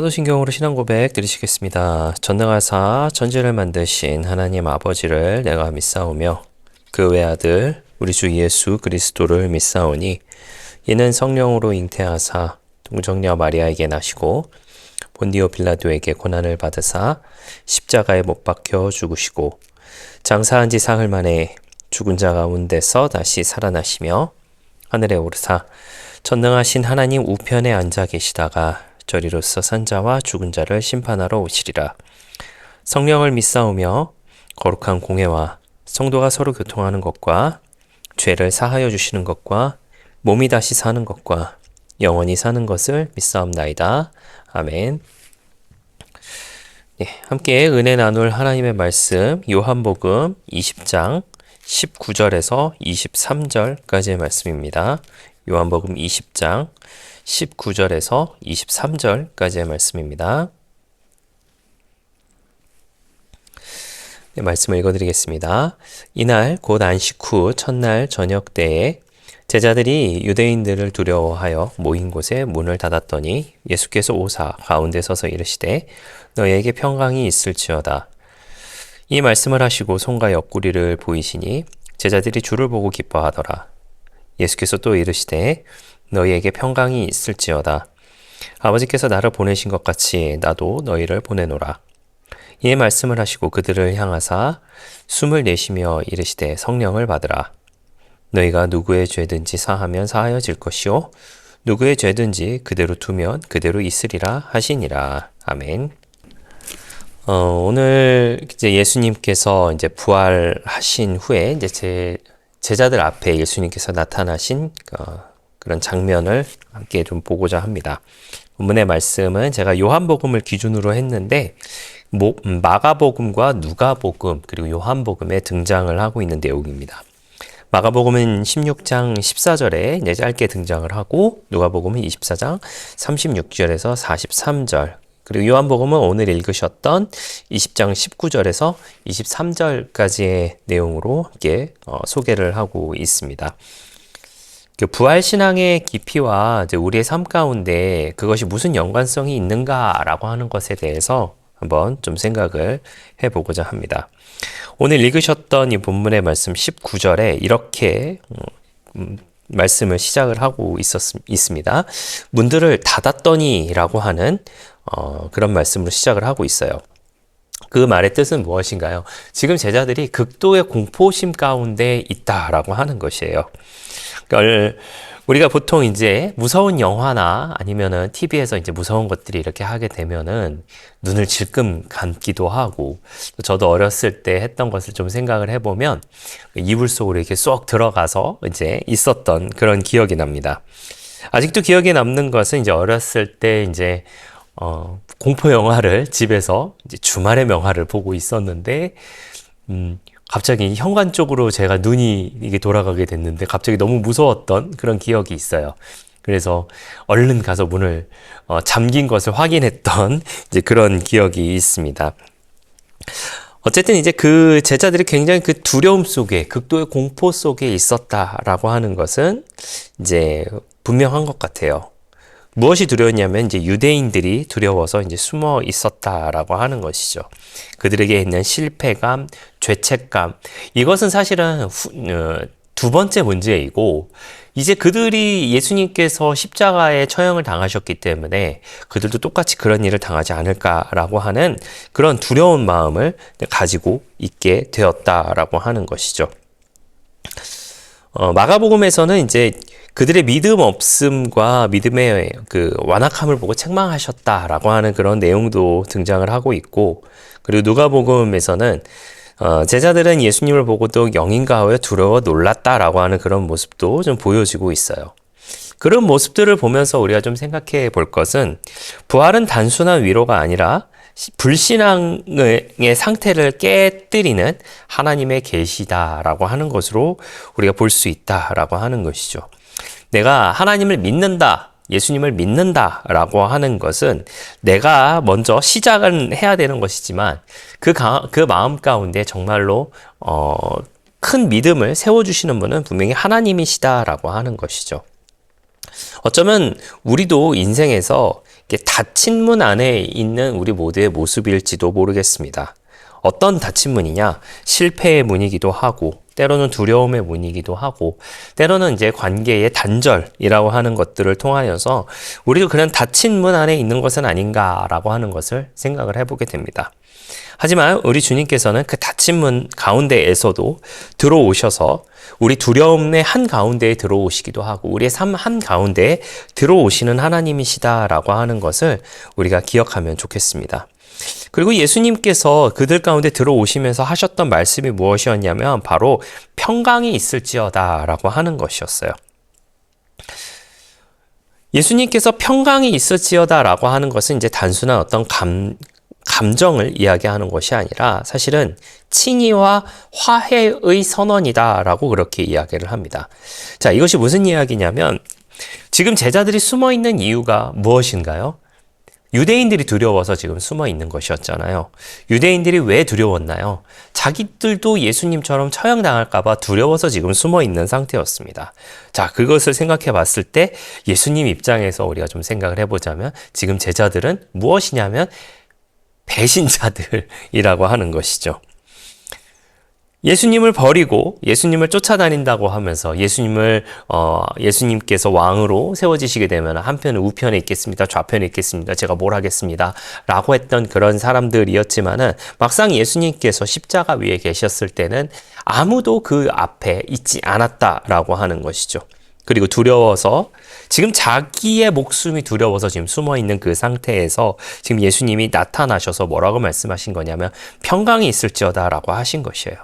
사도신경으로 신앙 고백 드리시겠습니다. 전능하사 천지를 만드신 하나님 아버지를 내가 믿사오며 그 외아들 우리 주 예수 그리스도를 믿사오니 이는 성령으로 잉태하사 동정녀 마리아에게 나시고 본디오 빌라도에게 고난을 받으사 십자가에 못 박혀 죽으시고 장사한 지 사흘 만에 죽은 자 가운데서 다시 살아나시며 하늘에 오르사 전능하신 하나님 우편에 앉아 계시다가 저리로서 산 자와 죽은 자를 심판하러 오시리라. 성령을 믿사오며 거룩한 공회와 성도가 서로 교통하는 것과 죄를 사하여 주시는 것과 몸이 다시 사는 것과 영원히 사는 것을 믿사옵나이다. 아멘. 네, 함께 은혜 나눌 하나님의 말씀 요한복음 20장 19절에서 23절까지의 말씀입니다. 요한복음 20장 19절에서 23절까지의 말씀입니다. 네, 말씀을 읽어드리겠습니다. 이날 곧 안식 후 첫날 저녁 때에 제자들이 유대인들을 두려워하여 모인 곳에 문을 닫았더니 예수께서 오사 가운데 서서 이르시되 너희에게 평강이 있을지어다. 이 말씀을 하시고 손과 옆구리를 보이시니 제자들이 주를 보고 기뻐하더라. 예수께서 또 이르시되 너희에게 평강이 있을지어다. 아버지께서 나를 보내신 것 같이 나도 너희를 보내노라. 이 말씀을 하시고 그들을 향하사 숨을 내쉬며 이르시되 성령을 받으라. 너희가 누구의 죄든지 사하면 사하여질 것이요 누구의 죄든지 그대로 두면 그대로 있으리라 하시니라. 아멘. 오늘 이제 예수님께서 이제 부활하신 후에 이제 제자들 앞에 예수님께서 나타나신 그런 장면을 함께 좀 보고자 합니다. 본문의 말씀은 제가 요한복음을 기준으로 했는데 마가복음과 누가복음 그리고 요한복음에 등장을 하고 있는 내용입니다. 마가복음은 16장 14절에 이제 짧게 등장을 하고 누가복음은 24장 36절에서 43절 그리고 요한복음은 오늘 읽으셨던 20장 19절에서 23절까지의 내용으로 함께 소개를 하고 있습니다. 부활신앙의 깊이와 이제 우리의 삶 가운데 그것이 무슨 연관성이 있는가라고 하는 것에 대해서 한번 좀 생각을 해보고자 합니다. 오늘 읽으셨던 이 본문의 말씀 19절에 이렇게 말씀을 시작을 하고 있습니다. 문들을 닫았더니 라고 하는 그런 말씀으로 시작을 하고 있어요. 그 말의 뜻은 무엇인가요? 지금 제자들이 극도의 공포심 가운데 있다라고 하는 것이에요. 그러니까 우리가 보통 이제 무서운 영화나 아니면은 TV에서 이제 무서운 것들이 이렇게 하게 되면은 눈을 질끔 감기도 하고 저도 어렸을 때 했던 것을 좀 생각을 해보면 이불 속으로 이렇게 쏙 들어가서 이제 있었던 그런 기억이 납니다. 아직도 기억에 남는 것은 이제 어렸을 때 이제 공포 영화를 집에서 이제 주말의 명화를 보고 있었는데 갑자기 현관 쪽으로 제가 눈이 이게 돌아가게 됐는데 갑자기 너무 무서웠던 그런 기억이 있어요. 그래서 얼른 가서 문을 잠긴 것을 확인했던 이제 그런 기억이 있습니다. 어쨌든 이제 그 제자들이 굉장히 그 두려움 속에 극도의 공포 속에 있었다라고 하는 것은 이제 분명한 것 같아요. 무엇이 두려웠냐면 이제 유대인들이 두려워서 이제 숨어 있었다라고 하는 것이죠. 그들에게 있는 실패감, 죄책감, 이것은 사실은 두 번째 문제이고 이제 그들이 예수님께서 십자가에 처형을 당하셨기 때문에 그들도 똑같이 그런 일을 당하지 않을까라고 하는 그런 두려운 마음을 가지고 있게 되었다라고 하는 것이죠. 마가복음에서는 이제 그들의 믿음 없음과 믿음의 그 완악함을 보고 책망하셨다라고 하는 그런 내용도 등장을 하고 있고, 그리고 누가복음에서는 제자들은 예수님을 보고도 영인가하여 두려워 놀랐다라고 하는 그런 모습도 좀 보여지고 있어요. 그런 모습들을 보면서 우리가 좀 생각해 볼 것은 부활은 단순한 위로가 아니라 불신앙의 상태를 깨뜨리는 하나님의 계시다라고 하는 것으로 우리가 볼 수 있다라고 하는 것이죠. 내가 하나님을 믿는다, 예수님을 믿는다라고 하는 것은 내가 먼저 시작은 해야 되는 것이지만 그 마음 가운데 정말로 큰 믿음을 세워주시는 분은 분명히 하나님이시다라고 하는 것이죠. 어쩌면 우리도 인생에서 닫힌 문 안에 있는 우리 모두의 모습일지도 모르겠습니다. 어떤 닫힌 문이냐? 실패의 문이기도 하고, 때로는 두려움의 문이기도 하고, 때로는 이제 관계의 단절이라고 하는 것들을 통하여서 우리도 그런 닫힌 문 안에 있는 것은 아닌가라고 하는 것을 생각을 해보게 됩니다. 하지만 우리 주님께서는 그 닫힌 문 가운데에서도 들어오셔서 우리 두려움의 한가운데에 들어오시기도 하고 우리의 삶 한가운데에 들어오시는 하나님이시다라고 하는 것을 우리가 기억하면 좋겠습니다. 그리고 예수님께서 그들 가운데 들어오시면서 하셨던 말씀이 무엇이었냐면 바로 평강이 있을지어다라고 하는 것이었어요. 예수님께서 평강이 있을지어다라고 하는 것은 이제 단순한 어떤 감정을 이야기하는 것이 아니라 사실은 칭의와 화해의 선언이다라고 그렇게 이야기를 합니다. 자, 이것이 무슨 이야기냐면 지금 제자들이 숨어 있는 이유가 무엇인가요? 유대인들이 두려워서 지금 숨어 있는 것이었잖아요. 유대인들이 왜 두려웠나요? 자기들도 예수님처럼 처형당할까봐 두려워서 지금 숨어 있는 상태였습니다. 자, 그것을 생각해 봤을 때 예수님 입장에서 우리가 좀 생각을 해보자면 지금 제자들은 무엇이냐면 배신자들이라고 하는 것이죠. 예수님을 버리고 예수님을 쫓아다닌다고 하면서 예수님께서 왕으로 세워지시게 되면 한편은 우편에 있겠습니다. 좌편에 있겠습니다. 제가 뭘 하겠습니다. 라고 했던 그런 사람들이었지만은 막상 예수님께서 십자가 위에 계셨을 때는 아무도 그 앞에 있지 않았다라고 하는 것이죠. 그리고 두려워서 지금 자기의 목숨이 두려워서 지금 숨어 있는 그 상태에서 지금 예수님이 나타나셔서 뭐라고 말씀하신 거냐면 평강이 있을지어다라고 하신 것이에요.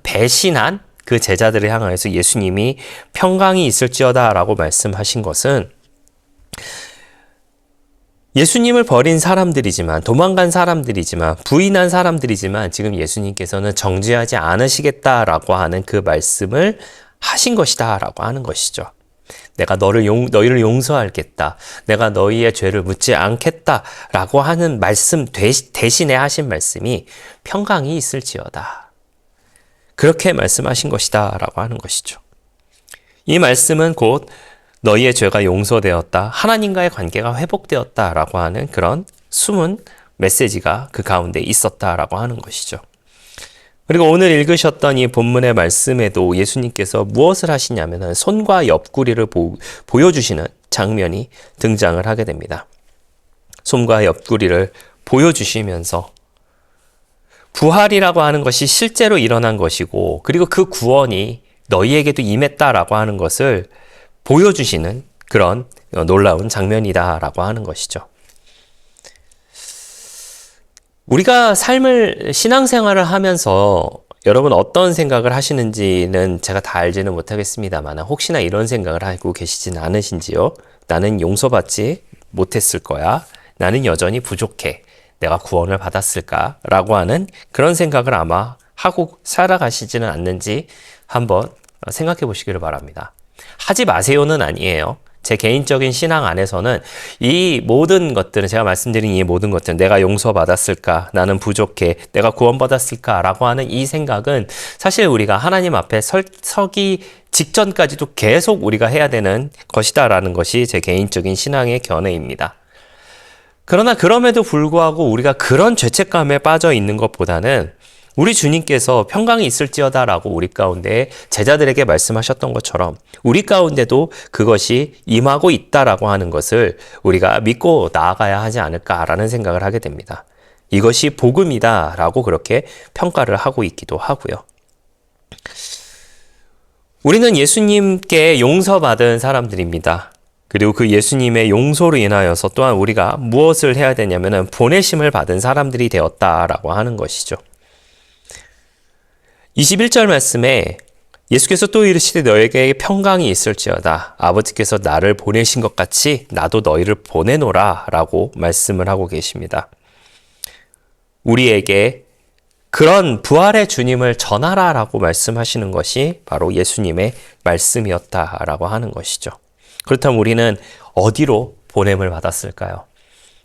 배신한 그 제자들을 향하여서 예수님이 평강이 있을지어다라고 말씀하신 것은 예수님을 버린 사람들이지만 도망간 사람들이지만 부인한 사람들이지만 지금 예수님께서는 정죄하지 않으시겠다라고 하는 그 말씀을 하신 것이다라고 하는 것이죠. 내가 너희를 용서하겠다. 내가 너희의 죄를 묻지 않겠다라고 하는 말씀 대신에 하신 말씀이 평강이 있을지어다. 그렇게 말씀하신 것이다라고 하는 것이죠. 이 말씀은 곧 너희의 죄가 용서되었다. 하나님과의 관계가 회복되었다라고 하는 그런 숨은 메시지가 그 가운데 있었다라고 하는 것이죠. 그리고 오늘 읽으셨던 이 본문의 말씀에도 예수님께서 무엇을 하시냐면 손과 옆구리를 보여주시는 장면이 등장을 하게 됩니다. 손과 옆구리를 보여주시면서 부활이라고 하는 것이 실제로 일어난 것이고 그리고 그 구원이 너희에게도 임했다라고 하는 것을 보여주시는 그런 놀라운 장면이다라고 하는 것이죠. 우리가 신앙생활을 하면서 여러분 어떤 생각을 하시는지는 제가 다 알지는 못하겠습니다만 혹시나 이런 생각을 하고 계시진 않으신지요? 나는 용서받지 못했을 거야. 나는 여전히 부족해. 내가 구원을 받았을까? 라고 하는 그런 생각을 아마 하고 살아가시지는 않는지 한번 생각해 보시기를 바랍니다. 하지 마세요는 아니에요. 제 개인적인 신앙 안에서는 이 모든 것들은 제가 말씀드린 이 모든 것들은 내가 용서받았을까? 나는 부족해. 내가 구원받았을까? 라고 하는 이 생각은 사실 우리가 하나님 앞에 서기 직전까지도 계속 우리가 해야 되는 것이다라는 것이 제 개인적인 신앙의 견해입니다. 그러나 그럼에도 불구하고 우리가 그런 죄책감에 빠져 있는 것보다는 우리 주님께서 평강이 있을지어다라고 우리 가운데 제자들에게 말씀하셨던 것처럼 우리 가운데도 그것이 임하고 있다라고 하는 것을 우리가 믿고 나아가야 하지 않을까라는 생각을 하게 됩니다. 이것이 복음이다라고 그렇게 평가를 하고 있기도 하고요. 우리는 예수님께 용서받은 사람들입니다. 그리고 그 예수님의 용서로 인하여서 또한 우리가 무엇을 해야 되냐면은 보내심을 받은 사람들이 되었다라고 하는 것이죠. 21절 말씀에 예수께서 또 이르시되 너에게 평강이 있을지어다. 아버지께서 나를 보내신 것 같이 나도 너희를 보내노라 라고 말씀을 하고 계십니다. 우리에게 그런 부활의 주님을 전하라 라고 말씀하시는 것이 바로 예수님의 말씀이었다라고 하는 것이죠. 그렇다면 우리는 어디로 보냄을 받았을까요?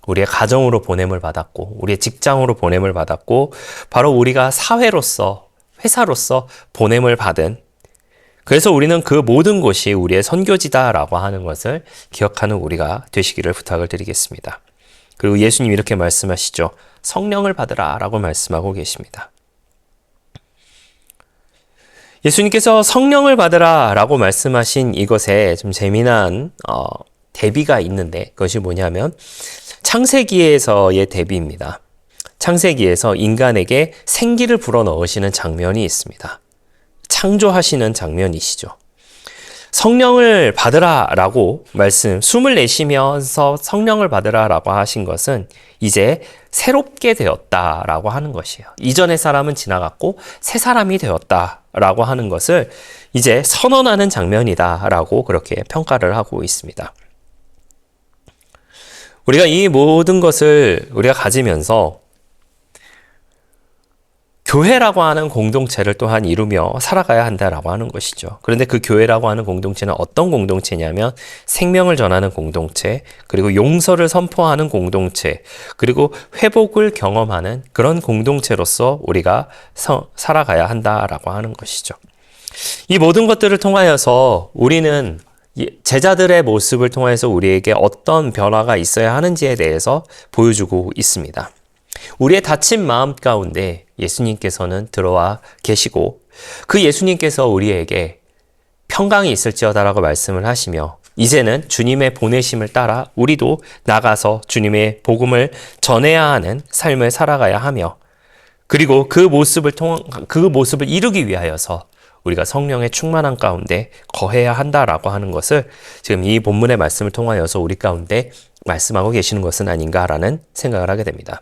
우리의 가정으로 보냄을 받았고 우리의 직장으로 보냄을 받았고 바로 우리가 사회로서 회사로서 보냄을 받은 그래서 우리는 그 모든 곳이 우리의 선교지다라고 하는 것을 기억하는 우리가 되시기를 부탁을 드리겠습니다. 그리고 예수님 이렇게 말씀하시죠. 성령을 받으라 라고 말씀하고 계십니다. 예수님께서 성령을 받으라 라고 말씀하신 이것에 좀 재미난 대비가 있는데 그것이 뭐냐면 창세기에서의 대비입니다. 창세기에서 인간에게 생기를 불어넣으시는 장면이 있습니다. 창조하시는 장면이시죠. 성령을 받으라 라고 숨을 내쉬면서 성령을 받으라 라고 하신 것은 이제 새롭게 되었다 라고 하는 것이에요. 이전의 사람은 지나갔고 새 사람이 되었다 라고 하는 것을 이제 선언하는 장면이다 라고 그렇게 평가를 하고 있습니다. 우리가 이 모든 것을 우리가 가지면서 교회라고 하는 공동체를 또한 이루며 살아가야 한다라고 하는 것이죠. 그런데 그 교회라고 하는 공동체는 어떤 공동체냐면 생명을 전하는 공동체, 그리고 용서를 선포하는 공동체, 그리고 회복을 경험하는 그런 공동체로서 우리가 살아가야 한다라고 하는 것이죠. 이 모든 것들을 통하여서 우리는 제자들의 모습을 통해서 우리에게 어떤 변화가 있어야 하는지에 대해서 보여주고 있습니다. 우리의 다친 마음 가운데 예수님께서는 들어와 계시고 그 예수님께서 우리에게 평강이 있을지어다라고 말씀을 하시며 이제는 주님의 보내심을 따라 우리도 나가서 주님의 복음을 전해야 하는 삶을 살아가야 하며 그리고 그 모습을 이루기 위하여서 우리가 성령의 충만한 가운데 거해야 한다라고 하는 것을 지금 이 본문의 말씀을 통하여서 우리 가운데 말씀하고 계시는 것은 아닌가라는 생각을 하게 됩니다.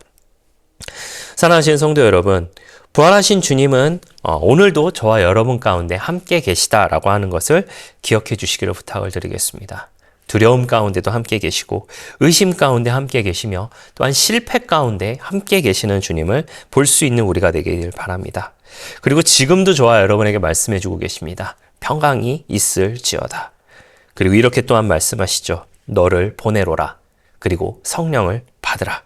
사랑하시는 성도 여러분, 부활하신 주님은 오늘도 저와 여러분 가운데 함께 계시다라고 하는 것을 기억해 주시기를 부탁을 드리겠습니다. 두려움 가운데도 함께 계시고 의심 가운데 함께 계시며 또한 실패 가운데 함께 계시는 주님을 볼 수 있는 우리가 되길 바랍니다. 그리고 지금도 저와 여러분에게 말씀해 주고 계십니다. 평강이 있을지어다. 그리고 이렇게 또한 말씀하시죠. 너를 보내로라. 그리고 성령을 받으라.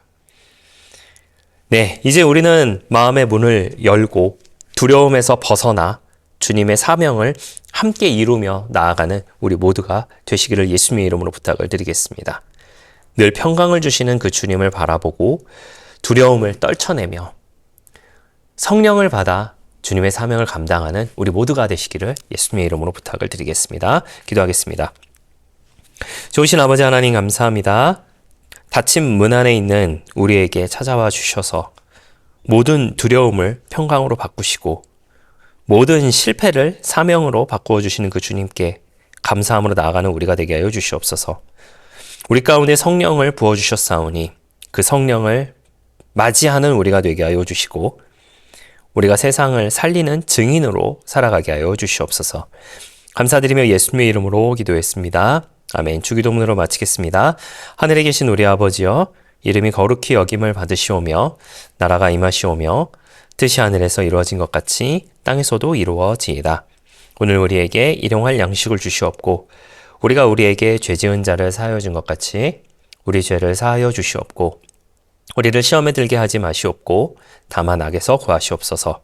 네, 이제 우리는 마음의 문을 열고 두려움에서 벗어나 주님의 사명을 함께 이루며 나아가는 우리 모두가 되시기를 예수님의 이름으로 부탁을 드리겠습니다. 늘 평강을 주시는 그 주님을 바라보고 두려움을 떨쳐내며 성령을 받아 주님의 사명을 감당하는 우리 모두가 되시기를 예수님의 이름으로 부탁을 드리겠습니다. 기도하겠습니다. 좋으신 아버지 하나님 감사합니다. 닫힌 문 안에 있는 우리에게 찾아와 주셔서 모든 두려움을 평강으로 바꾸시고 모든 실패를 사명으로 바꾸어 주시는 그 주님께 감사함으로 나아가는 우리가 되게 하여 주시옵소서. 우리 가운데 성령을 부어주셨사오니 그 성령을 맞이하는 우리가 되게 하여 주시고 우리가 세상을 살리는 증인으로 살아가게 하여 주시옵소서. 감사드리며 예수님의 이름으로 기도했습니다. 아멘. 주기도문으로 마치겠습니다. 하늘에 계신 우리 아버지여, 이름이 거룩히 여김을 받으시오며 나라가 임하시오며 뜻이 하늘에서 이루어진 것 같이 땅에서도 이루어지이다. 오늘 우리에게 일용할 양식을 주시옵고 우리가 우리에게 죄 지은 자를 사하여 준 것 같이 우리 죄를 사하여 주시옵고 우리를 시험에 들게 하지 마시옵고 다만 악에서 구하시옵소서.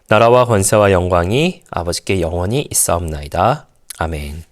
나라와 권세와 영광이 아버지께 영원히 있사옵나이다. 아멘.